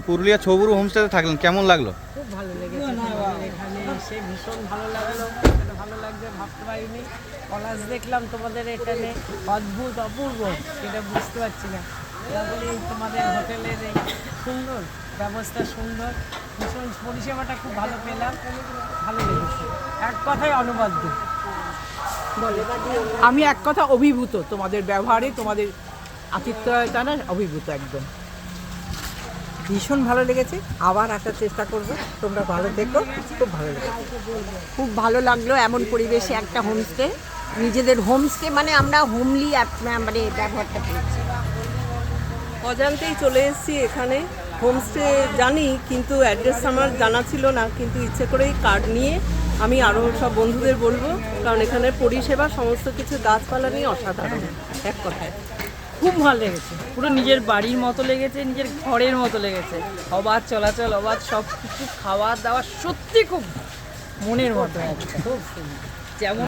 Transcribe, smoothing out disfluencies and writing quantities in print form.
পুরুলিয়া ছবুরু হোমস্টেতে থাকলেন, কেমন লাগলো? খুব ভালো লেগেছে। এখানে এসে ভীষণ ভালো লাগলো। ভালো লাগছে ভাবতে পারিনি। পলাশ দেখলাম তোমাদের এখানে অদ্ভুত অপূর্ব, সেটা বুঝতে পারছি না। তারপরে তোমাদের হোটেলের এই সুন্দর ব্যবস্থা, সুন্দর ভীষণ পরিষেবাটা খুব ভালো পেলাম, ভালো লেগেছে। এক কথায় অনবদ্য। আমি এক কথা অভিভূত তোমাদের ব্যবহারে, তোমাদের আতিথ্যতা না, অভিভূত একদম। ভীষণ ভালো লেগেছে, আবার আসার চেষ্টা করব। তোমরা ভালো থেকো, খুব ভালো লেগেছে। খুব ভালো লাগলো এমন পরিবেশে একটা হোমস্টে, নিজেদের হোমস্টে মানে আমরা হোমলি মানে ব্যবহারটা পেয়েছি। অজান্তেই চলে এসেছি এখানে। হোমস্টে জানি, কিন্তু অ্যাড্রেস আমার জানা ছিল না, কিন্তু ইচ্ছে করেই কার্ড নিয়ে আমি আরও সব বন্ধুদের বলবো, কারণ এখানে পরিষেবা সমস্ত কিছু গাছপালা নিয়ে অসাধারণ এক কথায়। খুব ভালো লেগেছে, পুরো নিজের বাড়ির মতো লেগেছে, নিজের ঘরের মতো লেগেছে। অবাধ চলাচল, অবাধ সব কিছু, খাওয়া দাওয়া সত্যি খুব মনের মতো একটা, খুব সুন্দর। যেমন